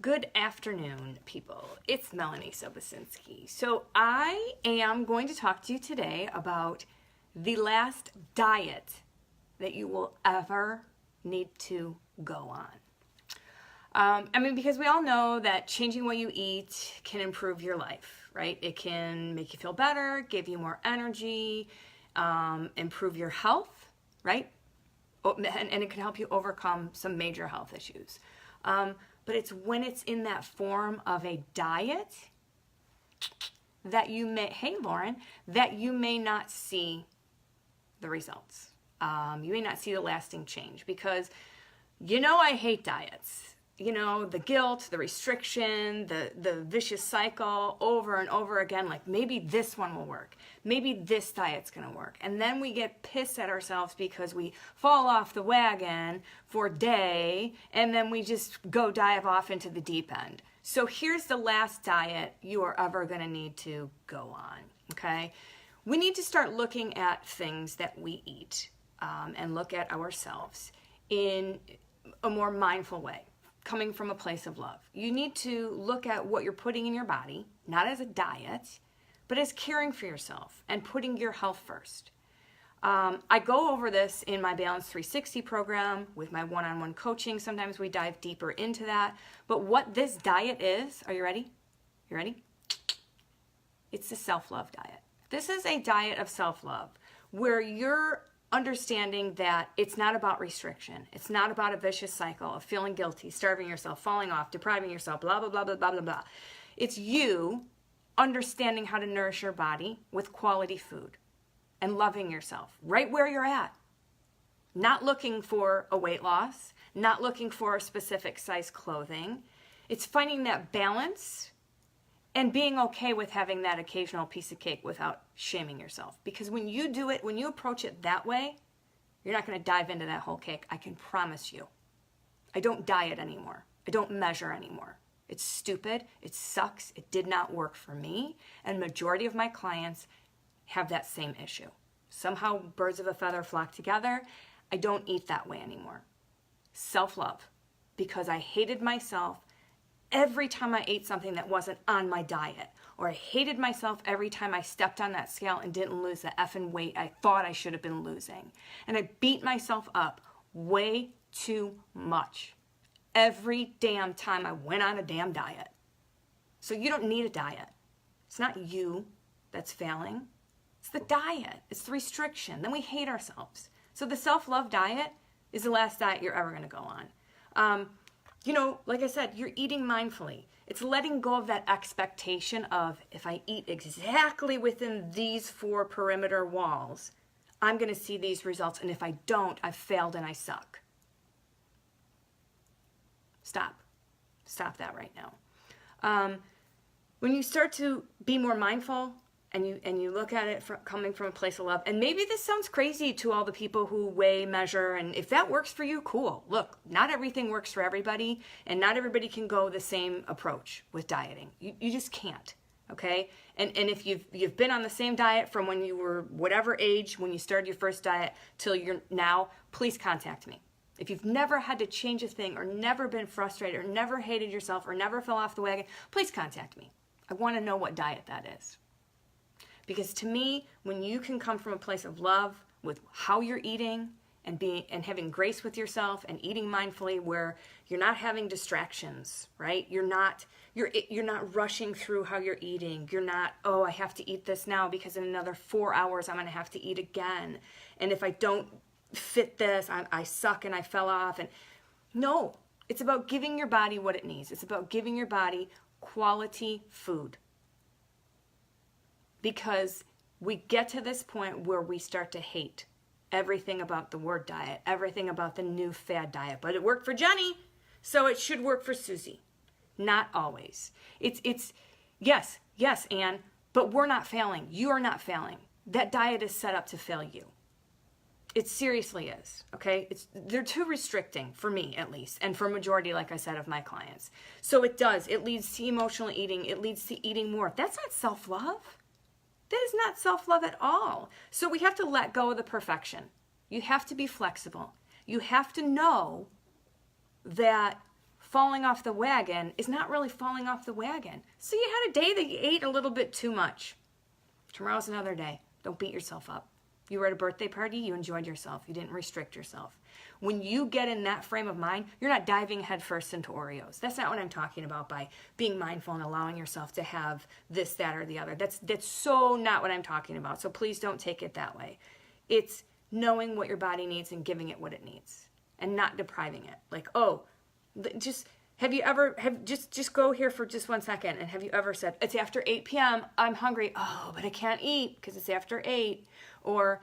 Good afternoon, people. It's Melanie Sobocinski. So I am going to talk to you today about the last diet that you will ever need to go on. Because we all know that changing what you eat can improve your life, right? It can make you feel better, give you more energy, improve your health, right? And it can help you overcome some major health issues. But it's when it's in that form of a diet that you may, hey Lauren, that you may not see the results. You may not see the lasting change because, I hate diets. The guilt, the restriction, the vicious cycle over and over again, like maybe this one will work. Maybe this diet's going to work. And then we get pissed at ourselves because we fall off the wagon for a day and then we just go dive off into the deep end. So here's the last diet you are ever going to need to go on, okay? We need to start looking at things that we eat and look at ourselves in a more mindful way, coming from a place of love. You need to look at what you're putting in your body, not as a diet, but as caring for yourself and putting your health first. I go over this in my Balance 360 program with my one-on-one coaching. Sometimes we dive deeper into that. But what this diet is, are you ready? You ready? It's the self-love diet. This is a diet of self-love where you're understanding that it's not about restriction. It's not about a vicious cycle of feeling guilty, starving yourself, falling off, depriving yourself, blah, blah, blah, blah, blah, blah, blah. It's you understanding how to nourish your body with quality food and loving yourself right where you're at. Not looking for a weight loss, not looking for a specific size clothing. It's finding that balance and being okay with having that occasional piece of cake without shaming yourself. Because when you do it, when you approach it that way, you're not going to dive into that whole cake. I can promise you. I don't diet anymore. I don't measure anymore. It's stupid. It sucks. It did not work for me. And majority of my clients have that same issue. Somehow birds of a feather flock together. I don't eat that way anymore. Self-love. Because I hated myself every time I ate something that wasn't on my diet. Or I hated myself every time I stepped on that scale and didn't lose the effing weight I thought I should have been losing. And I beat myself up way too much every damn time I went on a damn diet. So you don't need a diet. It's not you that's failing. It's the diet. It's the restriction. Then we hate ourselves. So the self-love diet is the last diet you're ever going to go on. Like I said, you're eating mindfully. It's letting go of that expectation of if I eat exactly within these 4 perimeter walls, I'm going to see these results. And if I don't, I've failed and I suck. Stop that right now. When you start to be more mindful and you look at it coming from a place of love, and maybe this sounds crazy to all the people who weigh, measure, and if that works for you, cool. Look, not everything works for everybody, and not everybody can go the same approach with dieting. You just can't, okay? And if you've been on the same diet from when you were whatever age, when you started your first diet, till you're now, please contact me. If you've never had to change a thing or never been frustrated or never hated yourself or never fell off the wagon, please contact me. I want to know what diet that is. Because to me, when you can come from a place of love with how you're eating and having grace with yourself and eating mindfully where you're not having distractions, right? You're not rushing through how you're eating. You're not, I have to eat this now because in another 4 hours I'm going to have to eat again. And if I don't fit this, I suck and I fell off. And no, it's about giving your body what it needs. It's about giving your body quality food. Because we get to this point where we start to hate everything about the word diet, everything about the new fad diet. But it worked for Jenny, so it should work for Susie. Not always. It's yes, Anne, but we're not failing. You are not failing. That diet is set up to fail you. It seriously is, okay? They're too restricting, for me at least, and for a majority, like I said, of my clients. So it leads to emotional eating. It leads to eating more. That's not self-love. That is not self-love at all. So we have to let go of the perfection. You have to be flexible. You have to know that falling off the wagon is not really falling off the wagon. So you had a day that you ate a little bit too much. Tomorrow's another day. Don't beat yourself up. You were at a birthday party, you enjoyed yourself. You didn't restrict yourself. When you get in that frame of mind, you're not diving headfirst into Oreos. That's not what I'm talking about by being mindful and allowing yourself to have this, that, or the other. That's so not what I'm talking about. So please don't take it that way. It's knowing what your body needs and giving it what it needs and not depriving it. Like, oh, just just go here for just 1 second, and have you ever said, it's after 8 p.m., I'm hungry, oh, but I can't eat because it's after 8, or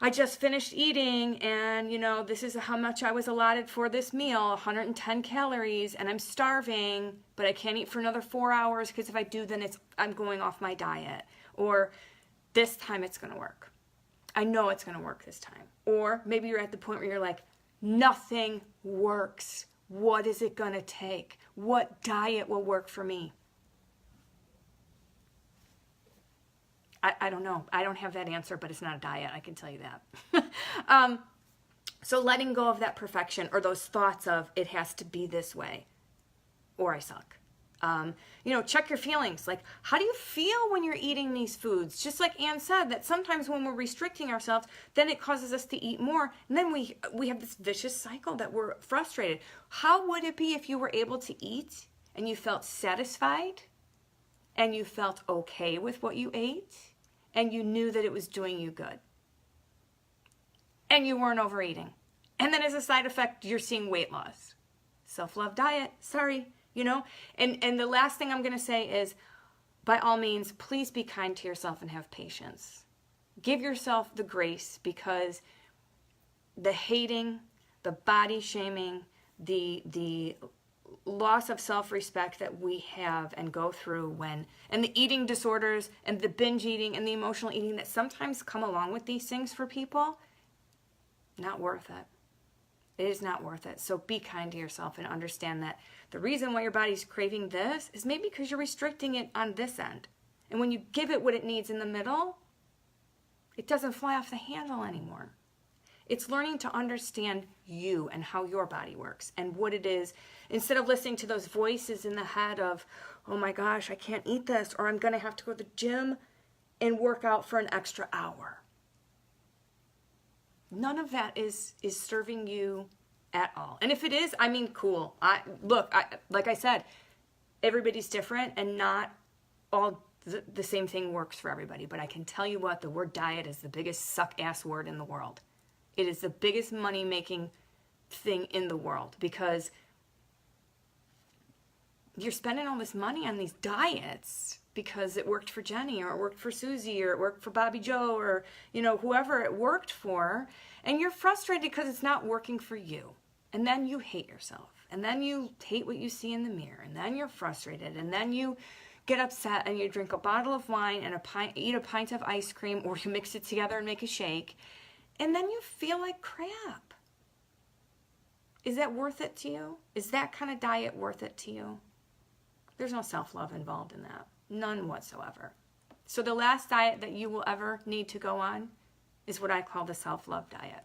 I just finished eating and, this is how much I was allotted for this meal, 110 calories, and I'm starving, but I can't eat for another 4 hours because if I do, then I'm going off my diet. Or this time it's going to work. I know it's going to work this time. Or maybe you're at the point where you're like, nothing works. What is it going to take? What diet will work for me? I don't know. I don't have that answer, but it's not a diet. I can tell you that. So letting go of that perfection or those thoughts of it has to be this way or I suck. Check your feelings. Like, how do you feel when you're eating these foods? Just like Anne said, that sometimes when we're restricting ourselves, then it causes us to eat more. And then we have this vicious cycle that we're frustrated. How would it be if you were able to eat and you felt satisfied and you felt okay with what you ate and you knew that it was doing you good and you weren't overeating? And then as a side effect, you're seeing weight loss. Self-love diet, sorry. And the last thing I'm going to say is, by all means, please be kind to yourself and have patience. Give yourself the grace, because the hating, the body shaming, the loss of self-respect that we have and go through and the eating disorders and the binge eating and the emotional eating that sometimes come along with these things for people, not worth it. It is not worth it. So be kind to yourself and understand that the reason why your body's craving this is maybe because you're restricting it on this end. And when you give it what it needs in the middle, it doesn't fly off the handle anymore. It's learning to understand you and how your body works and what it is, instead of listening to those voices in the head of, oh my gosh, I can't eat this, or I'm going to have to go to the gym and work out for an extra hour. None of that is serving you at all. And if it is, I mean, cool. Like I said, everybody's different and not all the same thing works for everybody. But I can tell you what, the word diet is the biggest suck-ass word in the world. It is the biggest money-making thing in the world, because you're spending all this money on these diets because it worked for Jenny, or it worked for Susie, or it worked for Bobby Joe, or whoever it worked for, and you're frustrated because it's not working for you. And then you hate yourself, and then you hate what you see in the mirror, and then you're frustrated, and then you get upset and you drink a bottle of wine and eat a pint of ice cream, or you mix it together and make a shake, and then you feel like crap. Is that worth it to you? Is that kind of diet worth it to you? There's no self-love involved in that. None whatsoever. So the last diet that you will ever need to go on is what I call the self-love diet.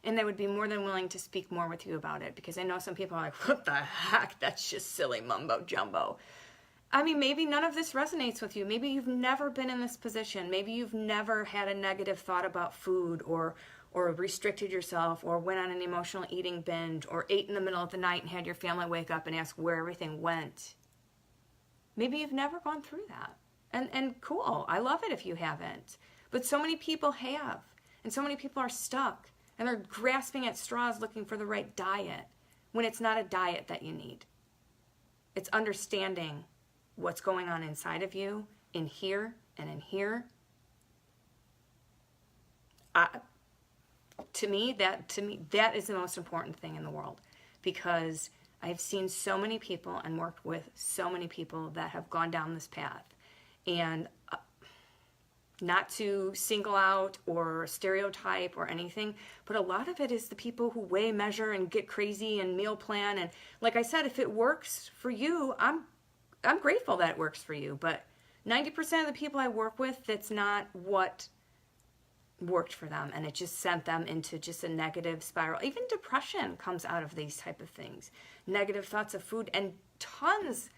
And I would be more than willing to speak more with you about it, because I know some people are like, what the heck? That's just silly mumbo jumbo. I mean, maybe none of this resonates with you. Maybe you've never been in this position. Maybe you've never had a negative thought about food, or restricted yourself, or went on an emotional eating binge, or ate in the middle of the night and had your family wake up and ask where everything went. Maybe you've never gone through that. And cool, I love it if you haven't. But so many people have. And so many people are stuck. And they're grasping at straws looking for the right diet, when it's not a diet that you need. It's understanding what's going on inside of you, in here and in here. To me, that is the most important thing in the world, because I've seen so many people and worked with so many people that have gone down this path. And not to single out or stereotype or anything, but a lot of it is the people who weigh, measure, and get crazy and meal plan. And like I said, if it works for you, I'm grateful that it works for you. But 90% of the people I work with, that's not what worked for them, and it just sent them into just a negative spiral. Even depression comes out of these type of things. Negative thoughts of food, and tons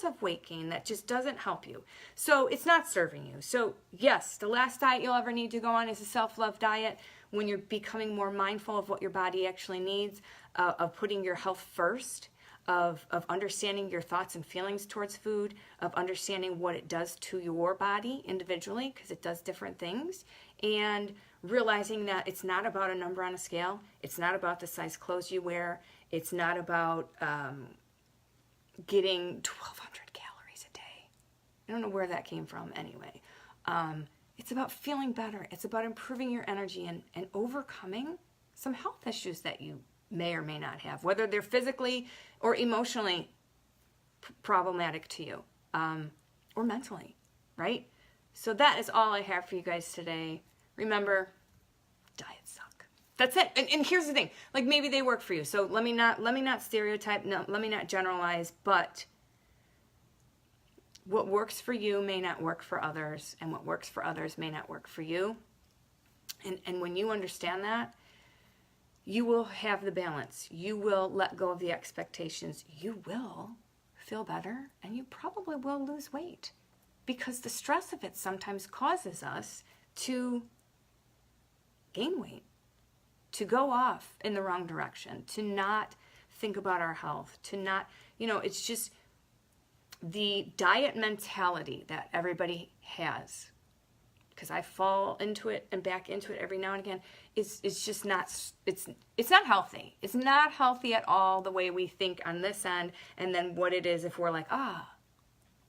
of weight gain that just doesn't help you. So it's not serving you. So yes, the last diet you'll ever need to go on is a self-love diet, when you're becoming more mindful of what your body actually needs, of putting your health first, of understanding your thoughts and feelings towards food, of understanding what it does to your body individually, because it does different things, and realizing that it's not about a number on a scale. It's not about the size clothes you wear. It's not about getting 1,200 calories a day. I don't know where that came from anyway. It's about feeling better. It's about improving your energy and overcoming some health issues that you may or may not have, whether they're physically or emotionally problematic to you, or mentally, right? So that is all I have for you guys today. Remember, diets suck. That's it. And here's the thing, like, maybe they work for you. So let me not stereotype, no, let me not generalize, but what works for you may not work for others, and what works for others may not work for you. And when you understand that, you will have the balance. You will let go of the expectations. You will feel better, and you probably will lose weight, because the stress of it sometimes causes us to gain weight, to go off in the wrong direction, to not think about our health, to not, it's just the diet mentality that everybody has, because I fall into it and back into it every now and again, is just not, it's not healthy. It's not healthy at all, the way we think on this end, and then what it is if we're like,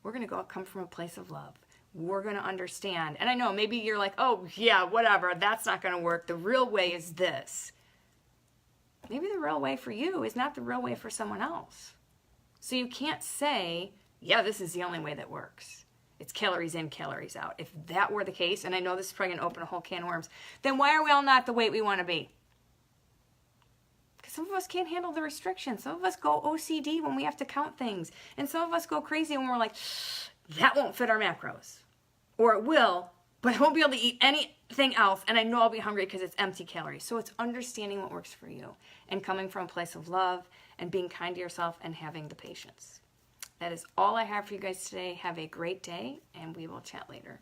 we're going to come from a place of love. We're going to understand. And I know maybe you're like, oh yeah, whatever, that's not going to work. The real way is this. Maybe the real way for you is not the real way for someone else. So you can't say, yeah, this is the only way that works. It's calories in, calories out. If that were the case, and I know this is probably going to open a whole can of worms, then why are we all not the weight we want to be? Because some of us can't handle the restrictions. Some of us go OCD when we have to count things. And some of us go crazy when we're like, that won't fit our macros. Or it will, but I won't be able to eat anything else, and I know I'll be hungry because it's empty calories. So it's understanding what works for you, and coming from a place of love, and being kind to yourself, and having the patience. That is all I have for you guys today. Have a great day, and we will chat later.